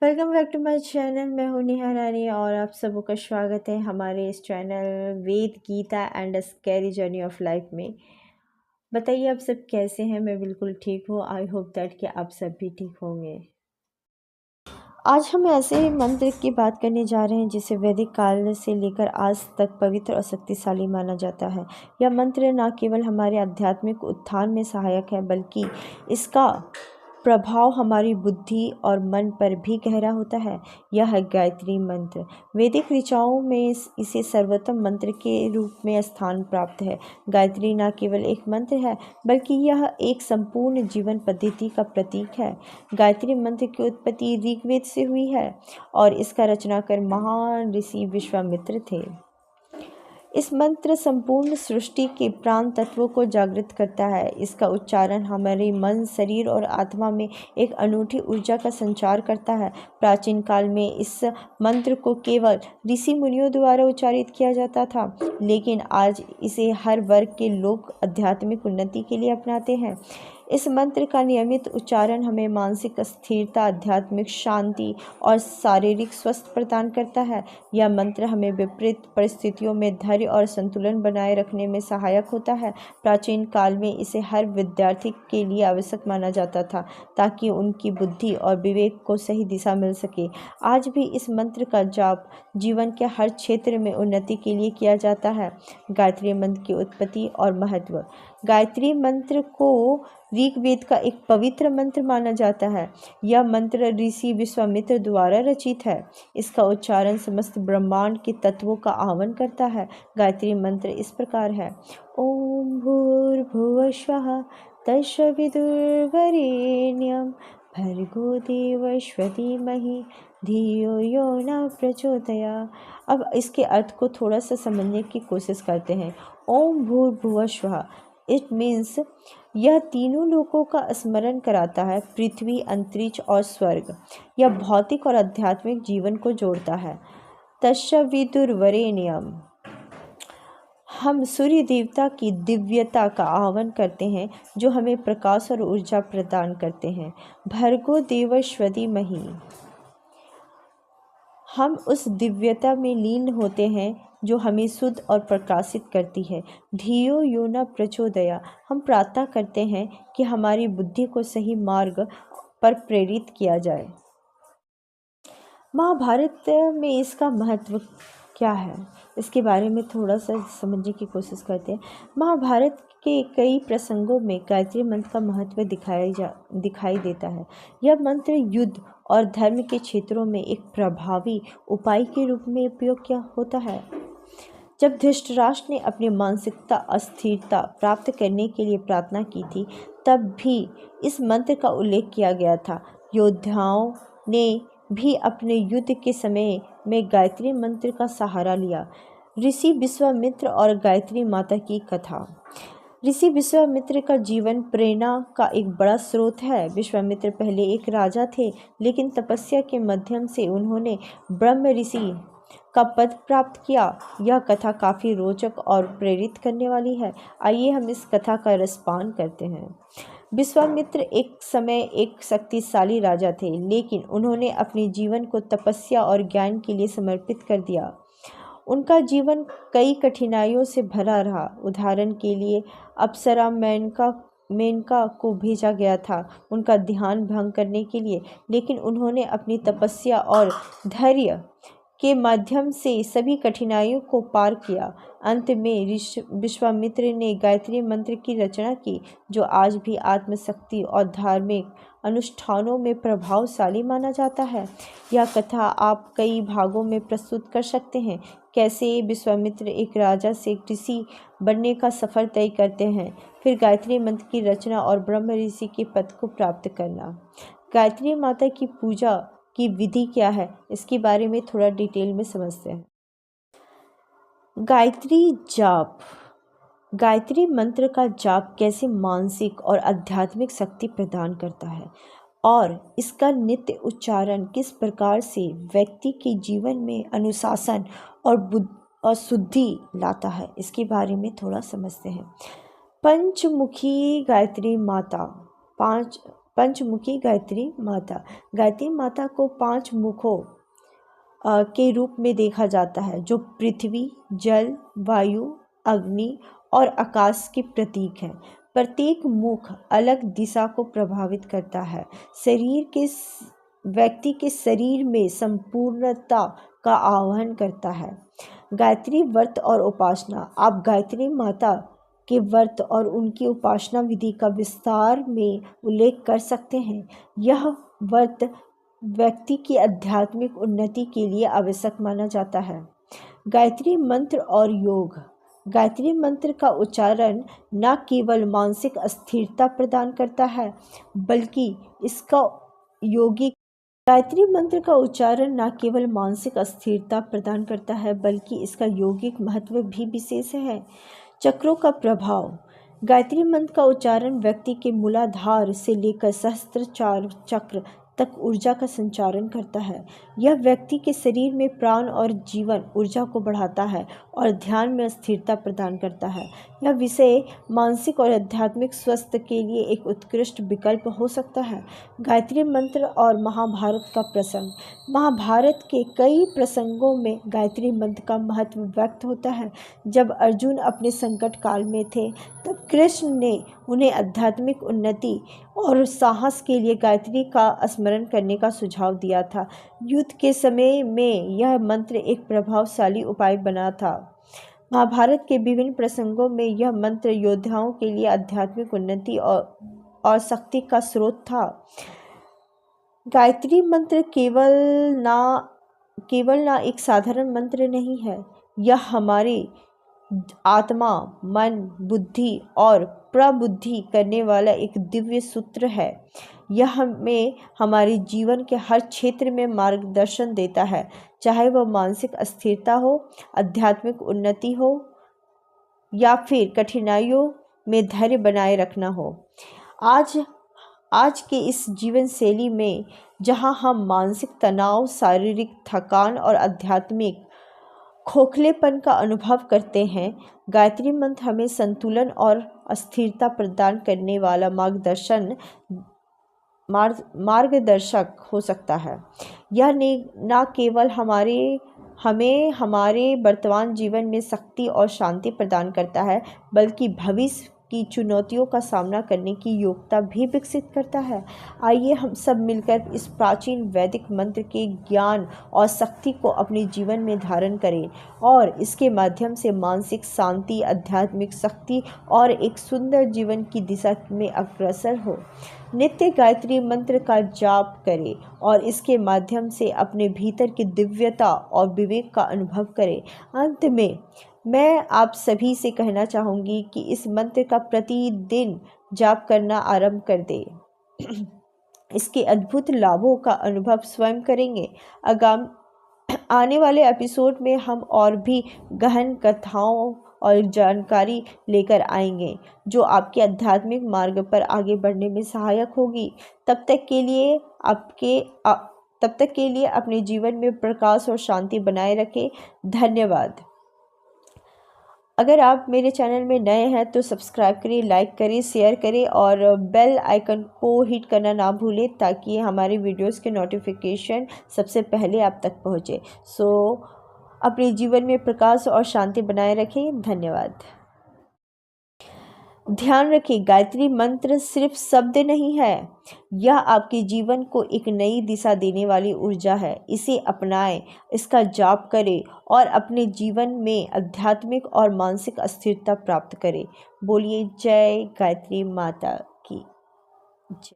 Welcome back to my channel. मैं हूँ नेहा रानी और आप सबों का स्वागत है हमारे इस channel Ved Geeta and scary journey of life में। बताइए आप सब कैसे हैं। मैं बिल्कुल ठीक हूँ। आई होप दैट कि आप सब भी ठीक होंगे। आज हम ऐसे मंत्र की बात करने जा रहे हैं जिसे वैदिक काल से लेकर आज तक पवित्र और शक्तिशाली माना जाता है। यह मंत्र न केवल हमारे आध्यात्मिक उत्थान में सहायक है बल्कि इसका प्रभाव हमारी बुद्धि और मन पर भी गहरा होता है। यह है गायत्री मंत्र। वैदिक ऋचाओं में इसे सर्वोत्तम मंत्र के रूप में स्थान प्राप्त है। गायत्री न केवल एक मंत्र है बल्कि यह एक संपूर्ण जीवन पद्धति का प्रतीक है। गायत्री मंत्र की उत्पत्ति ऋग्वेद से हुई है और इसका रचनाकार महान ऋषि विश्वामित्र थे। इस मंत्र संपूर्ण सृष्टि के प्राण तत्वों को जागृत करता है। इसका उच्चारण हमारे मन, शरीर और आत्मा में एक अनूठी ऊर्जा का संचार करता है। प्राचीन काल में इस मंत्र को केवल ऋषि मुनियों द्वारा उच्चारित किया जाता था, लेकिन आज इसे हर वर्ग के लोग आध्यात्मिक उन्नति के लिए अपनाते हैं। इस मंत्र का नियमित उच्चारण हमें मानसिक स्थिरता, आध्यात्मिक शांति और शारीरिक स्वास्थ्य प्रदान करता है। यह मंत्र हमें विपरीत परिस्थितियों में धैर्य और संतुलन बनाए रखने में सहायक होता है। प्राचीन काल में इसे हर विद्यार्थी के लिए आवश्यक माना जाता था ताकि उनकी बुद्धि और विवेक को सही दिशा मिल सके। आज भी इस मंत्र का जाप जीवन के हर क्षेत्र में उन्नति के लिए किया जाता है। गायत्री मंत्र की उत्पत्ति और महत्व। गायत्री मंत्र को ऋग्वेद का एक पवित्र मंत्र माना जाता है। यह मंत्र ऋषि विश्वामित्र द्वारा रचित है। इसका उच्चारण समस्त ब्रह्मांड के तत्वों का आह्वान करता है। गायत्री मंत्र इस प्रकार है। ओम भूर्भुवः स्वः तत्सवितुर्वरेण्यं भर्गो देवस्य धीमहि धियो यो न प्रचोदयात्। अब इसके अर्थ को थोड़ा सा समझने की कोशिश करते हैं। ओम भूर्भुवः स्वः इट मीन्स यह तीनों लोकों का स्मरण कराता है, पृथ्वी, अंतरिक्ष और स्वर्ग। यह भौतिक और आध्यात्मिक जीवन को जोड़ता है। तत्सवितुर्वरेण्यम, हम सूर्य देवता की दिव्यता का आह्वान करते हैं जो हमें प्रकाश और ऊर्जा प्रदान करते हैं। भर्गो देवस्य धीमहि, हम उस दिव्यता में लीन होते हैं जो हमें शुद्ध और प्रकाशित करती है। धियो यो न प्रचोदयात्, हम प्रार्थना करते हैं कि हमारी बुद्धि को सही मार्ग पर प्रेरित किया जाए। महाभारत में इसका महत्व क्या है, इसके बारे में थोड़ा सा समझने की कोशिश करते हैं। महाभारत के कई प्रसंगों में गायत्री मंत्र का महत्व दिखाई देता है। यह मंत्र युद्ध और धर्म के क्षेत्रों में एक प्रभावी उपाय के रूप में उपयोग किया होता है। जब धृतराष्ट्र ने अपनी मानसिकता अस्थिरता प्राप्त करने के लिए प्रार्थना की थी, तब भी इस मंत्र का उल्लेख किया गया था। योद्धाओं ने भी अपने युद्ध के समय में गायत्री मंत्र का सहारा लिया। ऋषि विश्वामित्र और गायत्री माता की कथा। ऋषि विश्वामित्र का जीवन प्रेरणा का एक बड़ा स्रोत है। विश्वामित्र पहले एक राजा थे, लेकिन तपस्या के माध्यम से उन्होंने ब्रह्म ऋषि का पद प्राप्त किया। यह कथा काफ़ी रोचक और प्रेरित करने वाली है। आइए हम इस कथा का रसपान करते हैं। विश्वामित्र एक समय एक शक्तिशाली राजा थे, लेकिन उन्होंने अपने जीवन को तपस्या और ज्ञान के लिए समर्पित कर दिया। उनका जीवन कई कठिनाइयों से भरा रहा। उदाहरण के लिए अप्सरा मेनका को भेजा गया था उनका ध्यान भंग करने के लिए, लेकिन उन्होंने अपनी तपस्या और धैर्य के माध्यम से सभी कठिनाइयों को पार किया। अंत में विश्वामित्र ने गायत्री मंत्र की रचना की, जो आज भी आत्मशक्ति और धार्मिक अनुष्ठानों में प्रभावशाली माना जाता है। यह कथा आप कई भागों में प्रस्तुत कर सकते हैं। कैसे विश्वामित्र एक राजा से एक ऋषि बनने का सफ़र तय करते हैं, फिर गायत्री मंत्र की रचना और ब्रह्म ऋषि के पद को प्राप्त करना। गायत्री माता की पूजा की विधि क्या है, इसके बारे में थोड़ा डिटेल में समझते हैं। गायत्री जाप। गायत्री मंत्र का जाप कैसे मानसिक और आध्यात्मिक शक्ति प्रदान करता है और इसका नित्य उच्चारण किस प्रकार से व्यक्ति के जीवन में अनुशासन और शुद्धि लाता है, इसके बारे में थोड़ा समझते हैं। पंचमुखी गायत्री माता। पंचमुखी गायत्री माता। गायत्री माता को 5 मुखों के रूप में देखा जाता है, जो पृथ्वी, जल, वायु, अग्नि और आकाश के प्रतीक हैं। प्रत्येक मुख अलग दिशा को प्रभावित करता है। व्यक्ति के शरीर में संपूर्णता का आह्वान करता है। गायत्री व्रत और उपासना। आप गायत्री माता के व्रत और उनकी उपासना विधि का विस्तार में उल्लेख कर सकते हैं। यह व्रत व्यक्ति की आध्यात्मिक उन्नति के लिए आवश्यक माना जाता है। गायत्री मंत्र और योग। गायत्री मंत्र का उच्चारण न केवल मानसिक स्थिरता प्रदान करता है, बल्कि इसका योगिक गायत्री मंत्र का उच्चारण न केवल मानसिक अस्थिरता प्रदान करता है, बल्कि इसका योगिक महत्व भी विशेष है। चक्रों का प्रभाव। गायत्री मंत्र का उच्चारण व्यक्ति के मूलाधार से लेकर सहस्त्रार चक्र तक ऊर्जा का संचारण करता है। यह व्यक्ति के शरीर में प्राण और जीवन ऊर्जा को बढ़ाता है और ध्यान में स्थिरता प्रदान करता है। यह विषय मानसिक और आध्यात्मिक स्वास्थ्य के लिए एक उत्कृष्ट विकल्प हो सकता है। गायत्री मंत्र और महाभारत का प्रसंग। महाभारत के कई प्रसंगों में गायत्री मंत्र का महत्व व्यक्त होता है। जब अर्जुन अपने संकट काल में थे, तब कृष्ण ने उन्हें आध्यात्मिक उन्नति और साहस के लिए गायत्री का स्मरण करने का सुझाव दिया था। युद्ध के समय में यह मंत्र एक प्रभावशाली उपाय बना था। महाभारत के विभिन्न प्रसंगों में यह मंत्र योद्धाओं के लिए आध्यात्मिक उन्नति और शक्ति का स्रोत था। गायत्री मंत्र केवल ना एक साधारण मंत्र नहीं है, यह हमारी आत्मा, मन, बुद्धि और प्रबुद्धि करने वाला एक दिव्य सूत्र है। यह हमें हमारे जीवन के हर क्षेत्र में मार्गदर्शन देता है, चाहे वह मानसिक अस्थिरता हो, आध्यात्मिक उन्नति हो या फिर कठिनाइयों में धैर्य बनाए रखना हो। आज के इस जीवन शैली में, जहां हम मानसिक तनाव, शारीरिक थकान और आध्यात्मिक खोखलेपन का अनुभव करते हैं, गायत्री मंत्र हमें संतुलन और स्थिरता प्रदान करने वाला मार्गदर्शक हो सकता है। यह न केवल हमें हमारे वर्तमान जीवन में शक्ति और शांति प्रदान करता है, बल्कि भविष्य की चुनौतियों का सामना करने की योग्यता भी विकसित करता है। आइए हम सब मिलकर इस प्राचीन वैदिक मंत्र के ज्ञान और शक्ति को अपने जीवन में धारण करें और इसके माध्यम से मानसिक शांति, आध्यात्मिक शक्ति और एक सुंदर जीवन की दिशा में अग्रसर हो। नित्य गायत्री मंत्र का जाप करें और इसके माध्यम से अपने भीतर की दिव्यता और विवेक का अनुभव करें। अंत में मैं आप सभी से कहना चाहूँगी कि इस मंत्र का प्रतिदिन जाप करना आरंभ कर दें। इसके अद्भुत लाभों का अनुभव स्वयं करेंगे। आने वाले एपिसोड में हम और भी गहन कथाओं और जानकारी लेकर आएंगे, जो आपके आध्यात्मिक मार्ग पर आगे बढ़ने में सहायक होगी। तब तक के लिए अपने जीवन में प्रकाश और शांति बनाए रखें। धन्यवाद। अगर आप मेरे चैनल में नए हैं तो सब्सक्राइब करें, लाइक करें, शेयर करें और बेल आइकन को हिट करना ना भूलें, ताकि हमारे वीडियोस के नोटिफिकेशन सबसे पहले आप तक पहुंचे। अपने जीवन में प्रकाश और शांति बनाए रखें। धन्यवाद। ध्यान रखें, गायत्री मंत्र सिर्फ शब्द नहीं है, यह आपके जीवन को एक नई दिशा देने वाली ऊर्जा है। इसे अपनाएं, इसका जाप करें और अपने जीवन में आध्यात्मिक और मानसिक स्थिरता प्राप्त करें। बोलिए जय गायत्री माता की जय।